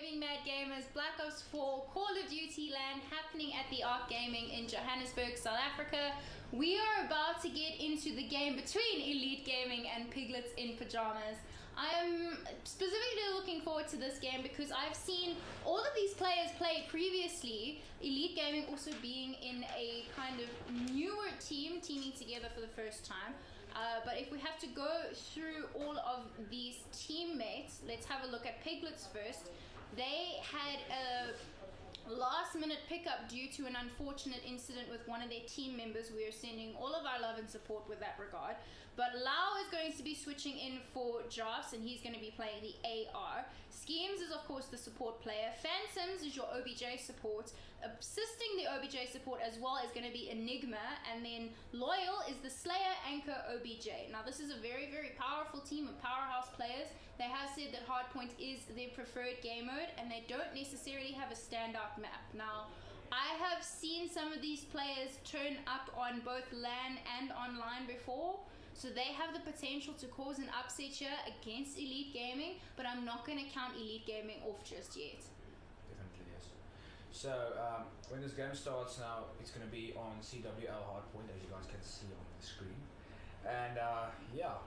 evening, Mad Gamers. Black Ops 4 Call of Duty LAN happening at the Arc Gaming in Johannesburg, South Africa. We are about to get into the game between Elite Gaming and Piglets in Pajamas. I am specifically looking forward to this game because I've seen all of these players play previously, Elite Gaming also being in a kind of newer team, teaming together for the first time. But if we have to go through all of these teammates, let's have a look at Piglets first. They had a last minute pickup due to an unfortunate incident with one of their team members. We are sending all of our love and support with that regard. But Lau is going to be switching in for Drafts, and he's going to be playing the AR. Schemes is of course the support player. Phantoms is your OBJ support. Assisting the OBJ support as well is going to be Enigma, and then Loyal is the Slayer Anchor OBJ. Now this is a very, very powerful team of powerhouse players. They have said that Hardpoint is their preferred game mode, and they don't necessarily have a standout map. Now I have seen some of these players turn up on both LAN and online before, so they have the potential to cause an upset here against Elite Gaming, but I'm not going to count Elite Gaming off just yet. Definitely yes. So when this game starts now, it's going to be on CWL Hardpoint, as you guys can see on the screen, and yeah.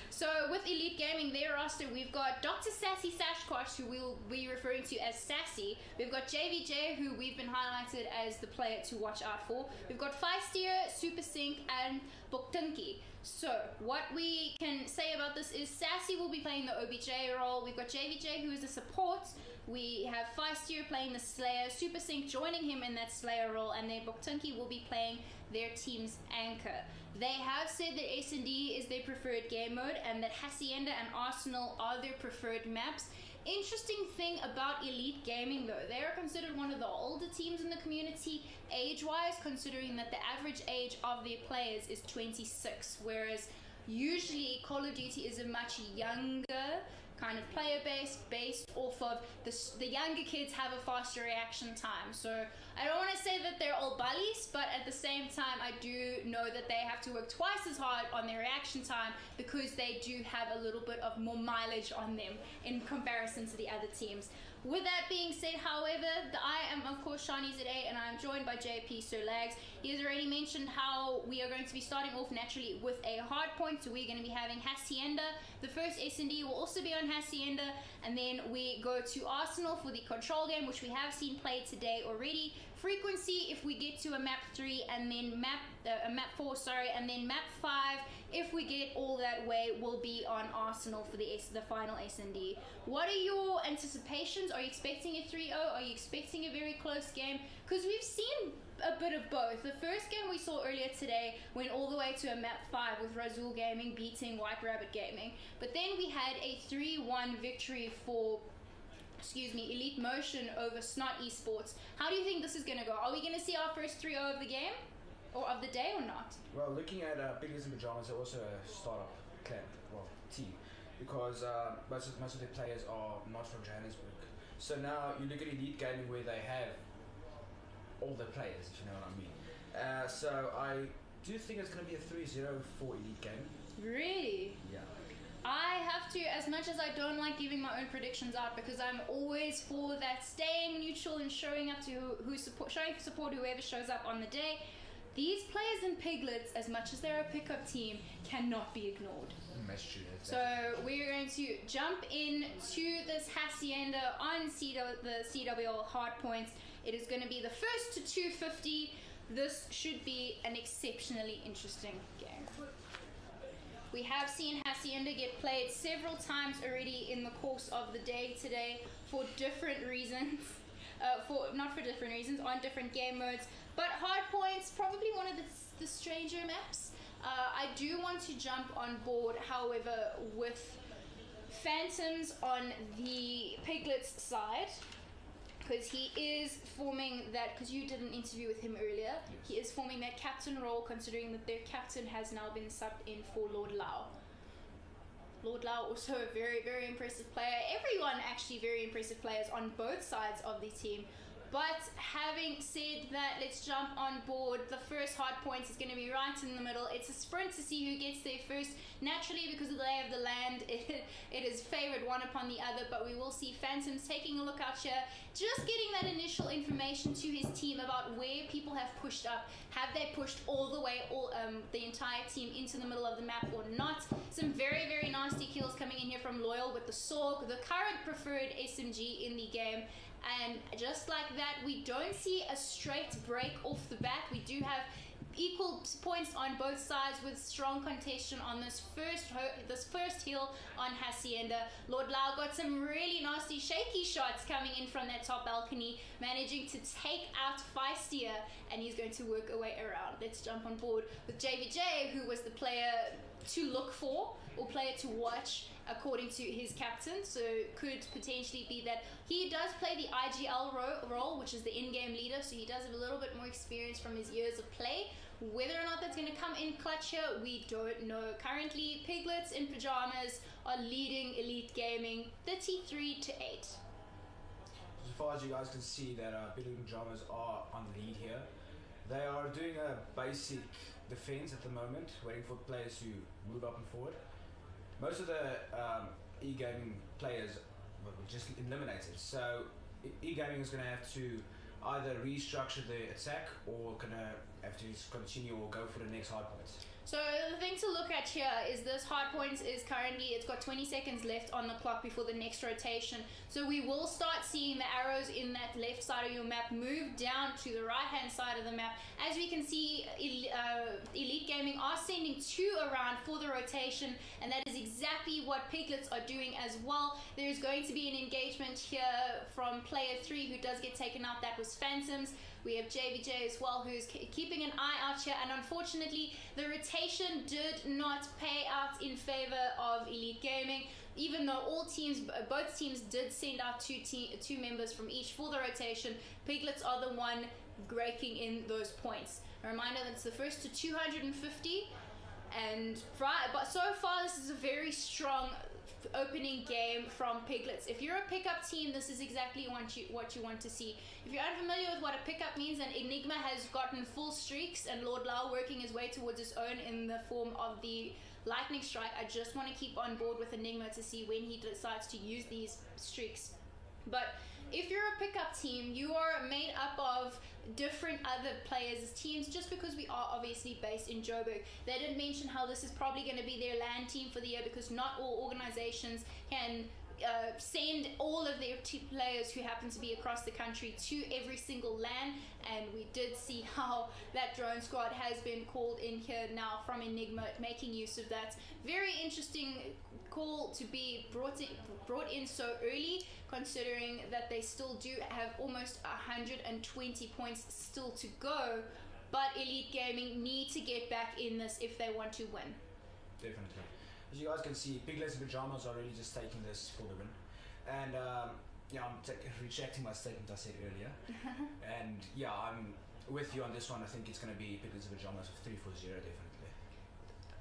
So with Elite Gaming, their roster, we've got Dr. Sassy Sashquatch, who we'll be referring to as Sassy. We've got JVJ, who we've been highlighted as the player to watch out for. We've got Feistier, Super Sync, and Buktunki. So what we can say about this is Sassy will be playing the OBJ role. We've got JVJ, who is the support. We have Feistier playing the Slayer, Super Sync joining him in that Slayer role, and then Buktunki will be playing their team's anchor. They have said that S&D is their preferred game mode, and that Hacienda and Arsenal are their preferred maps. Interesting thing about Elite Gaming though, they are considered one of the older teams in the community age-wise, considering that the average age of their players is 26, whereas usually Call of Duty is a much younger kind of player base based off of the younger kids have a faster reaction time. So I don't want to say that they're all bullies, but at the same time I do know that they have to work twice as hard on their reaction time because they do have a little bit of more mileage on them in comparison to the other teams. With that being said, however, I am of course ShaniZA, and I'm joined by JP Sir Lags. He has already mentioned how we are going to be starting off naturally with a hard point, so we're going to be having Hacienda. The first S&D will also be on Hacienda, and then we go to Arsenal for the control game, which we have seen played today already. Frequency if we get to a map 3, and then map 4, sorry, and then map 5 if we get all that way will be on Arsenal for the final S&D. What are your anticipations? Are you expecting a 3-0? Are you expecting a very close game? Because we've seen a bit of both. The first game we saw earlier today went all the way to a map 5 with Razul Gaming beating White Rabbit Gaming, but then we had a 3-1 victory for Elite Motion over Snot eSports. How do you think this is going to go? Are we going to see our first 3-0 of the game or of the day or not? Well, looking at Piglets in Pajamas, they're also a startup team, because most of their players are not from Johannesburg. So now you look at Elite Gaming, where they have all the players, if you know what I mean. So I do think it's going to be a 3-0 for Elite Gaming. Really? Yeah. I have to, as much as I don't like giving my own predictions out, because I'm always for that staying neutral and showing up to showing support whoever shows up on the day. These players in Piglets, as much as they're a pickup team, cannot be ignored. That's true. So we're going to jump into this Hacienda on the CWL hardpoints. It is going to be the first to 250. This should be an exceptionally interesting game. We have seen Hacienda get played several times already in the course of the day today for different reasons. Not for different reasons, on different game modes. But Hardpoint's probably one of the stranger maps. I do want to jump on board, however, with Phantoms on the Piglets side, because he is forming that, because you did an interview with him earlier, yes. He is forming that captain role, considering that their captain has now been subbed in for Lord Lau. Lord Lau also a very, very impressive player. Everyone actually very impressive players on both sides of the team. But having said that, let's jump on board. The first hard point is going to be right in the middle. It's a sprint to see who gets there first. Naturally, because of the lay of the land, it is favored one upon the other, but we will see Phantoms taking a look out here, just getting that initial information to his team about where people have pushed up. Have they pushed all the way, the entire team into the middle of the map or not? Some very, very nasty kills coming in here from Loyal with the Sorg, the current preferred SMG in the game. And just like that, we don't see a straight break off the bat. We do have equal points on both sides with strong contention on this first heal on Hacienda. Lord Lau got some really nasty shaky shots coming in from that top balcony, managing to take out Feistier, and he's going to work a way around. Let's jump on board with JVJ, who was the player to look for or player to watch according to his captain. So could potentially be that he does play the IGL role, which is the in-game leader, so he does have a little bit more experience from his years of play. Whether or not that's going to come in clutch here, we don't know. Currently, Piglets in pajamas are leading Elite Gaming 33-8. As far as you guys can see, that Piglets in pajamas are on the lead here. They are doing a basic defense at the moment, waiting for players to move up and forward. Most of the e-gaming players were just eliminated, so e-gaming is going to have to either restructure the attack or going to have to continue or go for the next hard points. So the thing to look at here is this hard point is currently, it's got 20 seconds left on the clock before the next rotation. So we will start seeing the arrows in that left side of your map move down to the right hand side of the map. As we can see, Elite Gaming are sending 2 around for the rotation, and that is exactly what Piglets are doing as well. There is going to be an engagement here from player 3 who does get taken out. That was Phantoms. We have JVJ as well, who's keeping an eye out here, and unfortunately the rotation did not pay out in favor of Elite Gaming, even though both teams did send out two members from each for the rotation. Piglets are the one raking in those points. A reminder that it's the first to 250, but so far this is a very strong opening game from Piglets. If you're a pickup team, this is exactly what you want to see. If you're unfamiliar with what a pickup means, and Enigma has gotten full streaks and Lord Lau working his way towards his own in the form of the Lightning Strike, I just want to keep on board with Enigma to see when he decides to use these streaks. But if you're a pickup team, you are made up of different other players' teams, just because we are obviously based in Joburg. They did mention how this is probably going to be their LAN team for the year, because not all organizations can send all of their players who happen to be across the country to every single LAN, and we did see how that drone squad has been called in here now from Enigma, making use of that. Very interesting call to be brought in so early, considering that they still do have almost 120 points still to go, but Elite Gaming need to get back in this if they want to win. Definitely. As you guys can see, Piglets in pajamas are really just taking this for the win. And yeah, I'm rejecting my statement I said earlier. And yeah, I'm with you on this one. I think it's going to be Piglets in pajamas of 3-4-0, definitely.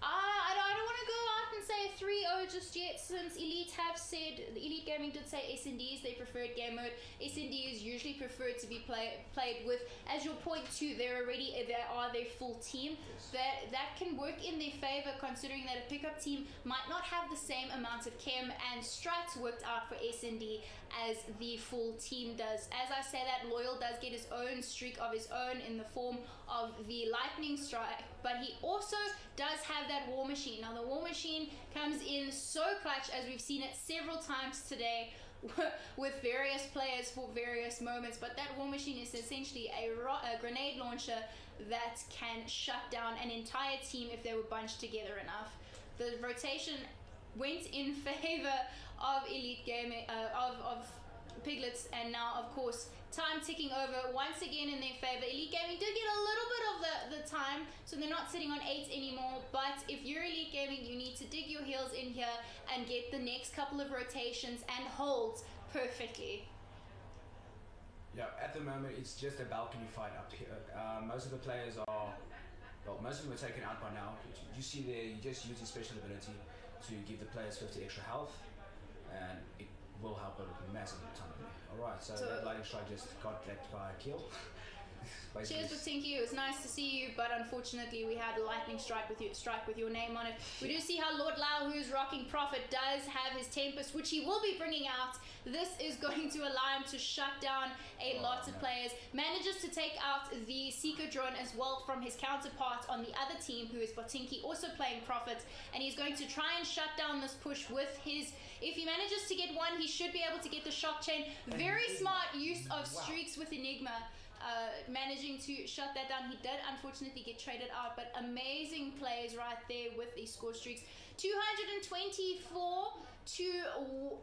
I don't want to go out and say 3-0 just yet, since Elite Gaming did say SND is their preferred game mode. SND is usually preferred to be played with, as your point too, they are their full team. Yes. That can work in their favor, considering that a pickup team might not have the same amount of chem and strats worked out for SND as the full team does. As I say that, Loyal does get his own streak of his own in the form of the Lightning Strike, but he also does have that War Machine. Now the War Machine comes in so clutch, as we've seen it several times today with various players for various moments, but that War Machine is essentially a grenade launcher that can shut down an entire team if they were bunched together enough. The rotation went in favor of Elite Gaming, of Piglets, and now of course time ticking over once again in their favor. Elite Gaming did get a little bit of the time, so they're not sitting on 8 anymore, but if you're Elite Gaming, you need to dig your heels in here and get the next couple of rotations and holds perfectly. Yeah, at the moment it's just a balcony fight up here. Most of the players are, well, most of them are taken out by now. You see there, you just use your special ability to give the players 50 extra health, and it will help a massive ton. Alright, so that lightning strike just got that by a kill. Cheers, Batinki. It was nice to see you, but unfortunately we had a lightning strike with your name on it. We do see how Lord Lau, who's rocking Prophet, does have his Tempest, which he will be bringing out. This is going to allow him to shut down a lot of players. Manages to take out the Seeker drone as well from his counterpart on the other team, who is Batinki, also playing Prophet, and he's going to try and shut down this push with his... If he manages to get one, he should be able to get the shock chain. Very smart use of streaks with Enigma. Managing to shut that down. He did unfortunately get traded out, but amazing plays right there with the score streaks. 224 to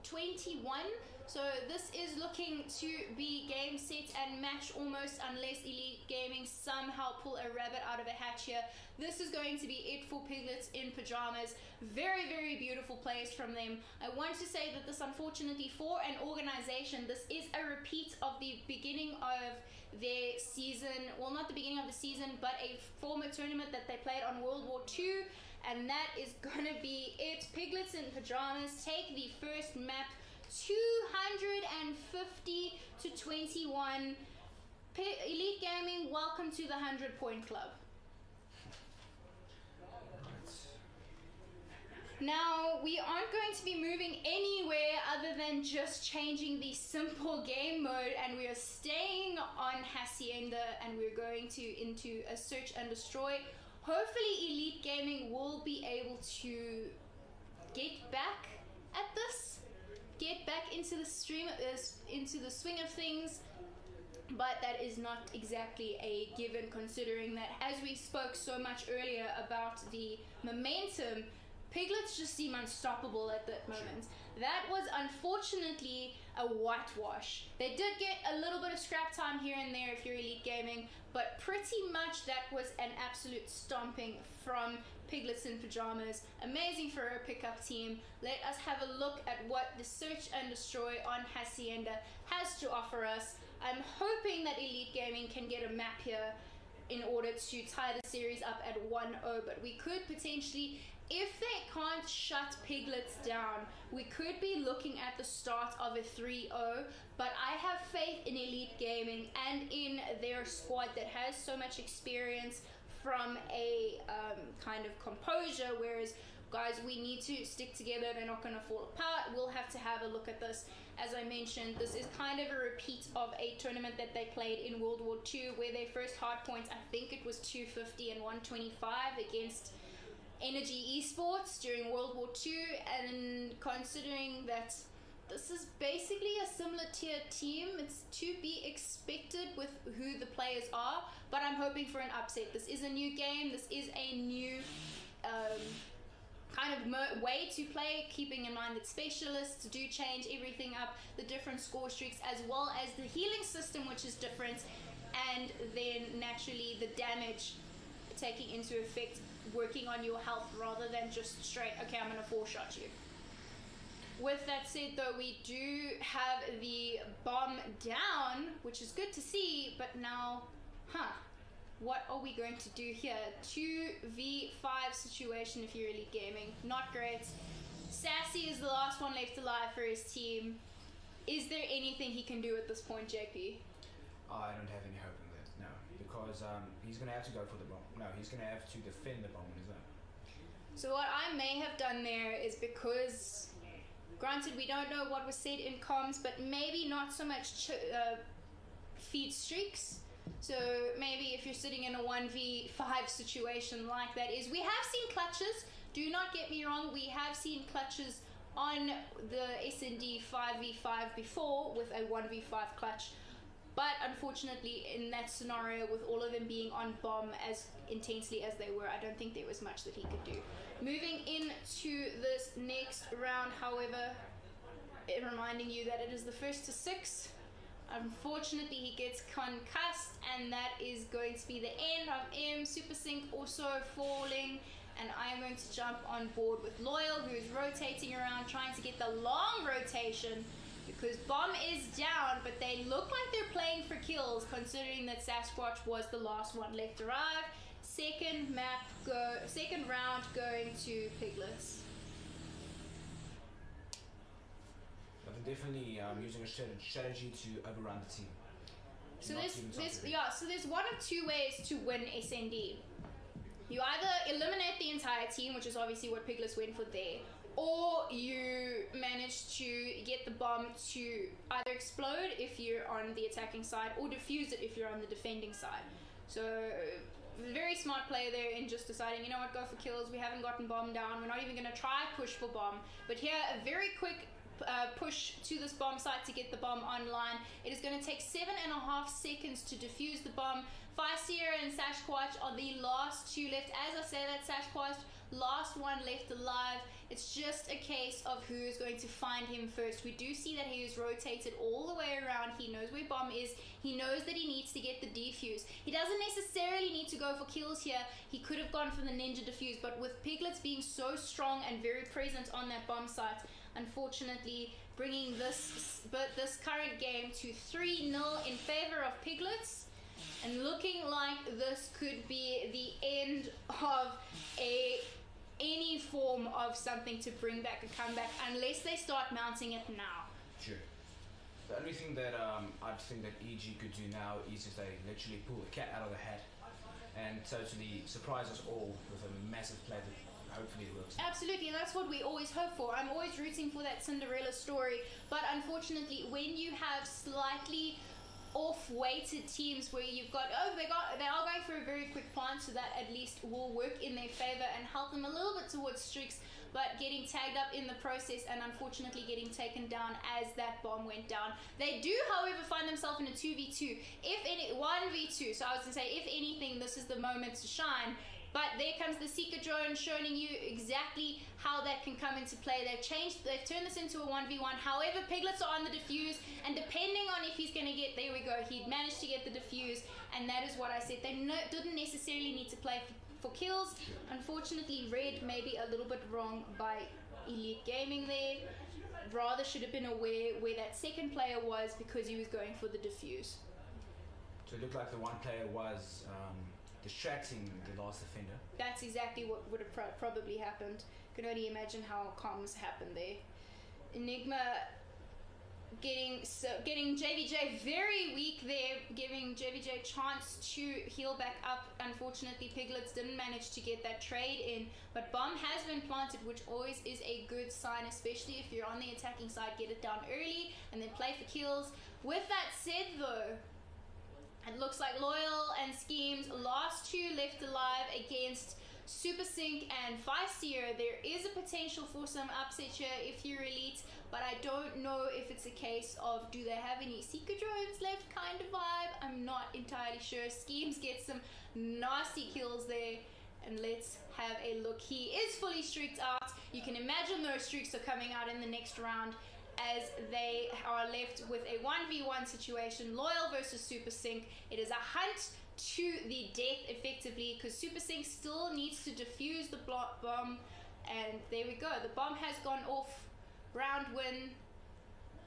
21. So this is looking to be game, set and match almost, unless Elite Gaming somehow pull a rabbit out of a hat here. This is going to be it for Piglets in Pajamas. Very, very beautiful plays from them. I want to say that this, unfortunately, for an organization, this is a repeat of the beginning of their season. Well, not the beginning of the season, but a former tournament that they played on World War II. And that is going to be it. Piglets in Pajamas take the first map, 250 to 21. Elite Gaming, welcome to the 100-point club. Now, we aren't going to be moving anywhere other than just changing the simple game mode, and we are staying on Hacienda, and we're going into a search and destroy. Hopefully Elite Gaming will be able to get back at this, get back into the into the swing of things, but that is not exactly a given, considering that, as we spoke so much earlier about the momentum, Piglets just seem unstoppable at that moment. That was unfortunately a whitewash. They did get a little bit of scrap time here and there if you're Elite Gaming, but pretty much that was an absolute stomping from Piglets in Pajamas. Amazing for a pickup team. Let us have a look at what the Search and Destroy on Hacienda has to offer us. I'm hoping that Elite Gaming can get a map here in order to tie the series up at 1-0, but we could potentially... If they can't shut Piglets down, we could be looking at the start of a 3-0, but I have faith in Elite Gaming and in their squad that has so much experience from a kind of composure, whereas, guys, we need to stick together. They're not going to fall apart. We'll have to have a look at this. As I mentioned, this is kind of a repeat of a tournament that they played in World War II, where their first hard points, I think it was 250 and 125 against Energy eSports during World War II, and considering that this is basically a similar tier team, it's to be expected with who the players are, but I'm hoping for an upset. This is a new game, this is a new kind of way to play, keeping in mind that specialists do change everything up, the different score streaks, as well as the healing system, which is different, and then naturally the damage taking into effect, working on your health rather than just straight, okay, I'm going to 4-shot you. With that said, though, we do have the bomb down, which is good to see, but now, what are we going to do here? 2v5 situation if you're Elite Gaming. Not great. Sassy is the last one left alive for his team. Is there anything he can do at this point, JP? I don't have any hope in that, no. Because he's going to have to go for the bomb. No, he's going to have to defend the bomb on his own. So what I may have done there is, because, granted, we don't know what was said in comms, but maybe not so much feed streaks. So maybe if you're sitting in a 1v5 situation like that, is we have seen clutches. Do not get me wrong, we have seen clutches on the S&D 5v5 before with a 1v5 clutch. But unfortunately, in that scenario, with all of them being on bomb as intensely as they were, I don't think there was much that he could do. Moving into this next round, however, reminding you that it is the first to 6. Unfortunately, he gets concussed, and that is going to be the end of M. Super Sync also falling, and I am going to jump on board with Loyal, who is rotating around, trying to get the long rotation, because bomb is down, but they look like they're playing for kills, considering that Sasquatch was the last one left alive. Second round going to Piglets. The and definitely using a strategy to overrun the team. So there's one of two ways to win SND. You either eliminate the entire team, which is obviously what Piglets went for there, or you manage to get the bomb to either explode if you're on the attacking side, or defuse it if you're on the defending side. So very smart play there in just deciding, you know what, go for kills. We haven't gotten bomb down. We're not even going to try push for bomb. But here, a very quick push to this bomb site to get the bomb online. It is going to take 7.5 seconds to defuse the bomb. Feisty and Sasquatch are the last two left. As I say that, Sasquatch, last one left alive. It's just a case of who is going to find him first. We do see that he is rotated all the way around. He knows where bomb is. He knows that he needs to get the defuse. He doesn't necessarily need to go for kills here. He could have gone for the ninja defuse, but with Piglets being so strong and very present on that bomb site, unfortunately bringing this current game to 3-0 in favor of Piglets, and looking like this could be the end of any form of something to bring back a comeback, unless they start mounting it now. Sure. The only thing that I think that EG could do now is if they literally pull the cat out of the hat and totally surprise us all with a massive play that hopefully it works. Absolutely, and that's what we always hope for. I'm always rooting for that Cinderella story, but unfortunately when you have slightly off-weighted teams where you've got, they are going for a very quick plant, so that at least will work in their favor and help them a little bit towards streaks, but getting tagged up in the process and unfortunately getting taken down as that bomb went down. They do, however, find themselves in a 2v2, if any 1v2, so I was going to say, if anything, this is the moment to shine. But there comes the Seeker drone showing you exactly how that can come into play. They've turned this into a 1v1. However, Piglets are on the defuse, and depending on if he's going to get, there we go, he'd managed to get the defuse, and that is what I said. They didn't necessarily need to play for kills. Unfortunately, Red may be a little bit wrong by Elite Gaming there. Rather should have been aware where that second player was, because he was going for the defuse. So it looked like the one player was distracting the last defender. That's exactly what would have probably happened. Can only imagine how comms happened there. Enigma getting JVJ very weak there, giving JVJ a chance to heal back up. Unfortunately, Piglets didn't manage to get that trade in, but bomb has been planted, which always is a good sign, especially if you're on the attacking side. Get it down early and then play for kills. With that said though, it looks like Loyal and Schemes, last two left alive against Super Sync and Feistier. There is a potential for some upset here if you're Elite, but I don't know if it's a case of, do they have any Seeker drones left kind of vibe. I'm not entirely sure. Schemes gets some nasty kills there, and let's have a look. He is fully streaked out. You can imagine those streaks are coming out in the next round, as they are left with a 1v1 situation, Loyal versus Super Sync. It is a hunt to the death, effectively, because Super Sync still needs to defuse the bomb, and there we go. The bomb has gone off. Round win.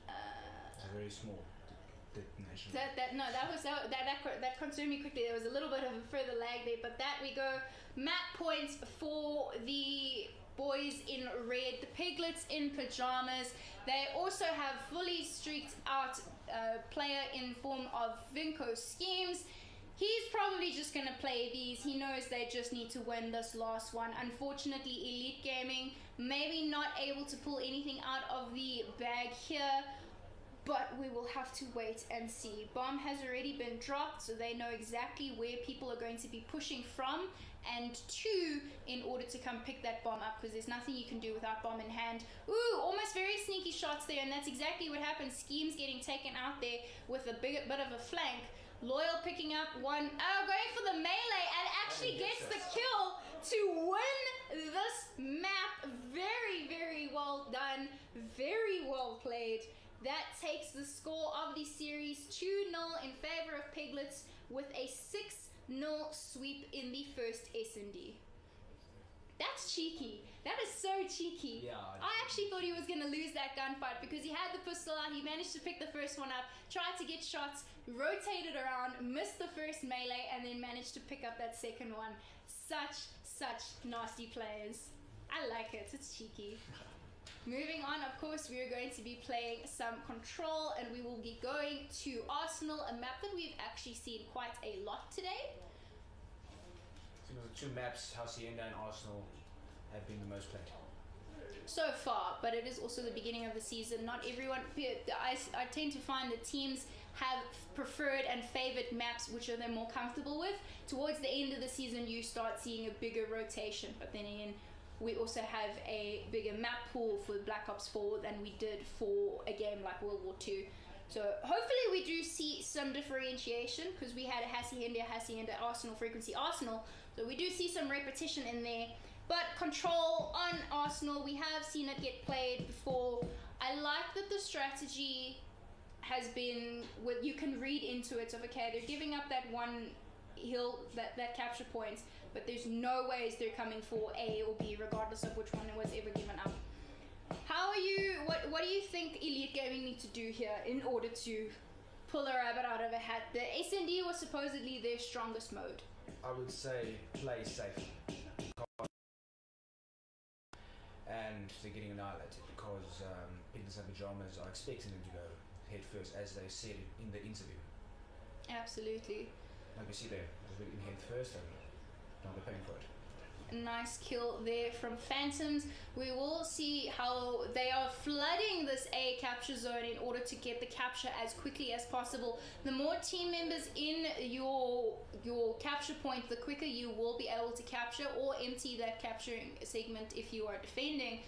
It's a very small detonation. That concerned me quickly. There was a little bit of a further lag there, but that we go. Map points for the boys in red, the Piglets in pajamas. They also have fully streaked out player in form of Vinco Schemes. He's probably just going to play these. He knows they just need to win this last one. Unfortunately, Elite Gaming maybe not able to pull anything out of the bag here, but we will have to wait and see. Bomb has already been dropped, so they know exactly where people are going to be pushing from and to in order to come pick that bomb up, because there's nothing you can do without bomb in hand. Ooh, almost very sneaky shots there, and that's exactly what happened. Schemes getting taken out there with a bit of a flank. Loyal picking up one, going for the melee, and actually gets the kill to win this map. Very, very well done. Very well played. That takes the score of the series 2-0 in favor of Piglets, with a 6-0 sweep in the first S&D. That's cheeky. That is so cheeky. Yeah. I actually thought he was going to lose that gunfight, because he had the pistol out, he managed to pick the first one up, tried to get shots, rotated around, missed the first melee, and then managed to pick up that second one. Such nasty players. I like it. It's cheeky. Moving on, of course, we are going to be playing some Control, and we will be going to Arsenal, a map that we've actually seen quite a lot today. So the two maps, Hacienda and Arsenal, have been the most played So far, but it is also the beginning of the season. Not everyone, I tend to find that teams have preferred and favored maps which are they're more comfortable with. Towards the end of the season, you start seeing a bigger rotation, but then again, we also have a bigger map pool for Black Ops 4 than we did for a game like World War II. So hopefully we do see some differentiation, because we had a Hacienda, Arsenal, Frequency, Arsenal. So we do see some repetition in there. But Control on Arsenal, we have seen it get played before. I like that the strategy has been, you can read into it of, okay, they're giving up that one hill, that capture point, but there's no ways they're coming for A or B, regardless of which one it was ever given up. How are you, what do you think Elite Gaming need to do here in order to pull a rabbit out of a hat? The SND was supposedly their strongest mode. I would say play safe. And they're getting annihilated because Piglets and Pajamas are expecting them to go head first, as they said in the interview. Absolutely. Like you see there, they're in head first and now they're paying for it. Nice kill there from Phantoms. We will see how they are flooding this A capture zone in order to get the capture as quickly as possible. The more team members in your capture point, the quicker you will be able to capture or empty that capturing segment if you are defending.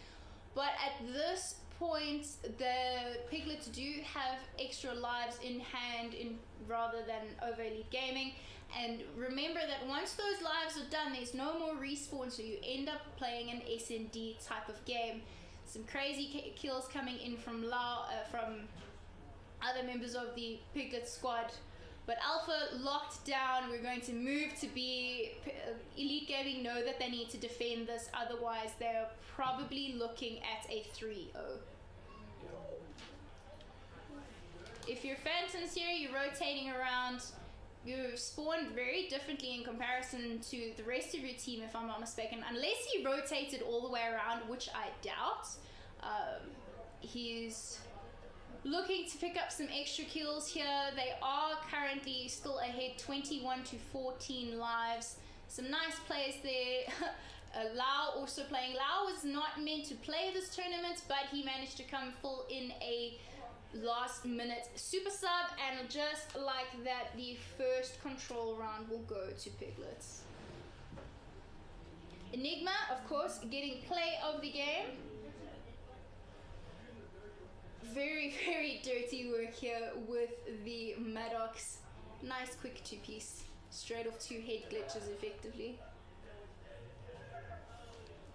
But at this point, the Piglets do have extra lives in hand rather than over Elite Gaming. And remember that once those lives are done, there's no more respawn, so you end up playing an SND type of game. Some crazy kills coming in from from other members of the Piglet squad. But Alpha locked down. We're going to move to B. Elite Gaming know that they need to defend this, otherwise they're probably looking at a 3-0. If you're Phantoms here, you're rotating around. You spawn very differently in comparison to the rest of your team, if I'm not mistaken, unless he rotated all the way around, which I doubt. He's looking to pick up some extra kills here. They are currently still ahead, 21 to 14 lives. Some nice plays there. Lau also playing. Lau was not meant to play this tournament, but he managed to come full in a last minute super sub, and just like that, the first Control round will go to Piglets. Enigma, of course, getting play of the game. Very, very dirty work here with the Maddox. Nice quick two-piece. Straight off two head glitches effectively.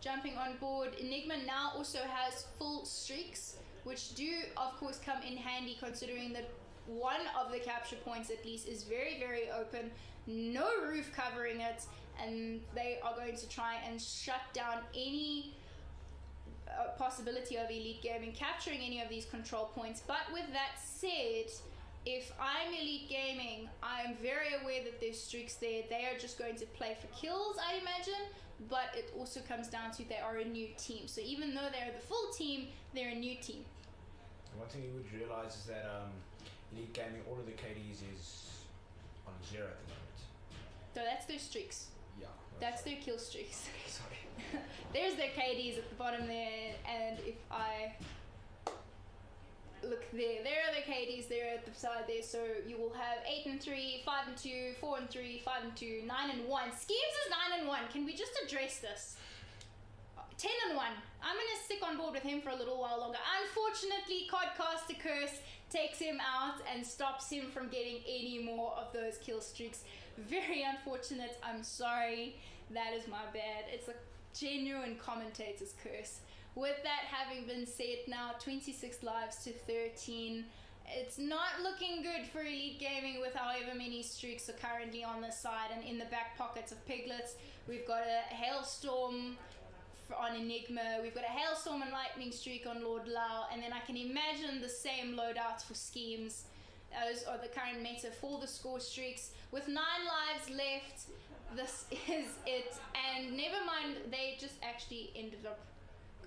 Jumping on board, Enigma now also has full streaks, which do of course come in handy, considering that one of the capture points at least is very, very open, no roof covering it, and they are going to try and shut down any possibility of Elite Gaming capturing any of these control points. But with that said, if I'm Elite Gaming, I'm very aware that there's streaks there. They are just going to play for kills, I imagine, but it also comes down to they are a new team. So even though they're the full team, they're a new team. One thing you would realize is that Elite Gaming, all of the KDs is on 0 at the moment. So that's their streaks. Yeah. That's their kill streaks. Sorry. There's their KDs at the bottom there, and if I look there are the KDs there at the side there. So you will have 8 and 3, 5 and 2, 4 and 3, 5 and 2, 9 and 1. Schemes is 9 and 1. Can we just address this? 10 and 1. I'm gonna stick on board with him for a little while longer. Unfortunately, Codcaster Curse takes him out and stops him from getting any more of those kill streaks. Very unfortunate. I'm sorry. That is my bad. It's a genuine commentator's curse. With that having been said, now 26 lives to 13. It's not looking good for Elite Gaming with however many streaks are currently on the side, and in the back pockets of Piglets, we've got a Hailstorm on Enigma, we've got a Hailstorm and Lightning streak on Lord Lau, and then I can imagine the same loadouts for Schemes. Those are the current meta for the score streaks. With 9 lives left, this is it. And never mind, they just actually ended up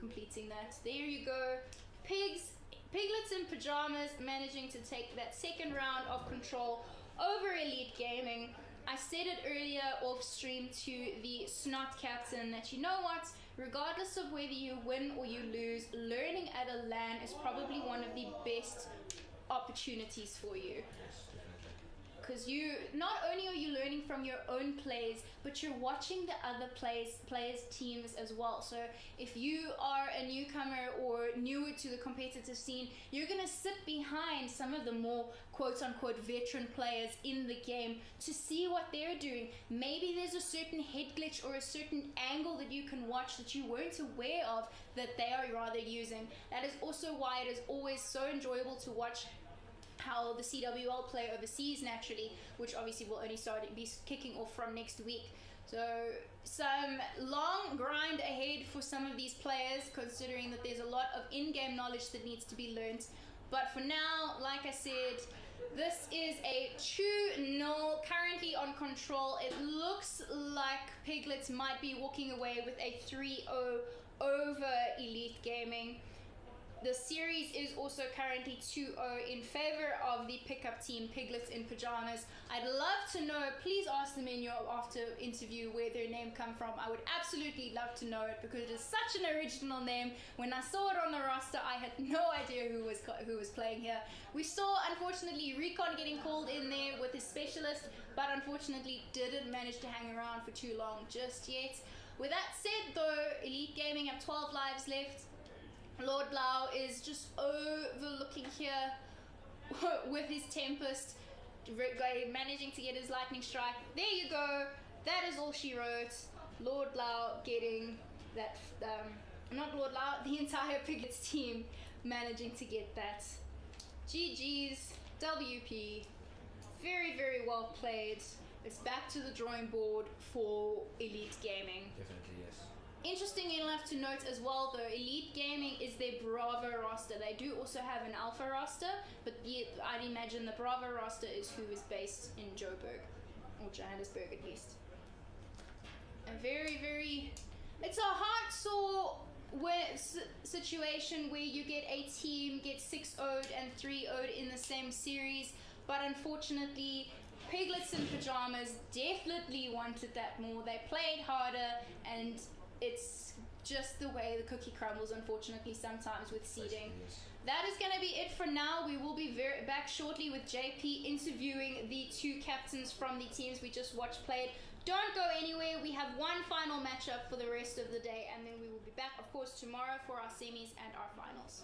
completing that. There you go. Piglets in pajamas managing to take that second round of control over Elite Gaming. I said it earlier off stream to the Snot captain that, you know what, regardless of whether you win or you lose, learning at a LAN is probably one of the best opportunities for you. Because you, not only are you learning from your own plays, but you're watching the other players' teams as well. So if you are a newcomer or newer to the competitive scene, you're going to sit behind some of the more quote-unquote veteran players in the game to see what they're doing. Maybe there's a certain head glitch or a certain angle that you can watch that you weren't aware of that they are rather using. That is also why it is always so enjoyable to watch how the CWL play overseas naturally, which obviously will only be kicking off from next week. So some long grind ahead for some of these players, considering that there's a lot of in-game knowledge that needs to be learnt. But for now, like I said, this is a 2-0 currently on control. It looks like Piglets might be walking away with a 3-0 over Elite Gaming. The series is also currently 2-0 in favor of the pickup team, Piglets in Pajamas. I'd love to know, please ask them in your after interview where their name come from. I would absolutely love to know it because it is such an original name. When I saw it on the roster, I had no idea who was playing here. We saw, unfortunately, Recon getting called in there with his specialist, but unfortunately didn't manage to hang around for too long just yet. With that said though, Elite Gaming have 12 lives left. Lord Blau is just overlooking here with his Tempest, managing to get his Lightning Strike. There you go. That is all she wrote. Lord Blau getting that, not Lord Blau, the entire Piglets team managing to get that. GG's, WP. Very, very well played. It's back to the drawing board for Elite Gaming. Definitely, yes. Interesting enough to note as well though, Elite Gaming is their Bravo roster. They do also have an Alpha roster, but I'd imagine the Bravo roster is who is based in Joburg, or Johannesburg at least. A very, very, it's a heart sore situation where you get a team get 6-0'd and 3-0'd in the same series, but unfortunately Piglets in Pajamas definitely wanted that more. They played harder, and it's just the way the cookie crumbles, unfortunately, sometimes with seeding. That is going to be it for now. We will be back shortly with JP interviewing the two captains from the teams we just watched played. Don't go anywhere. We have one final matchup for the rest of the day, and then we will be back, of course, tomorrow for our semis and our finals.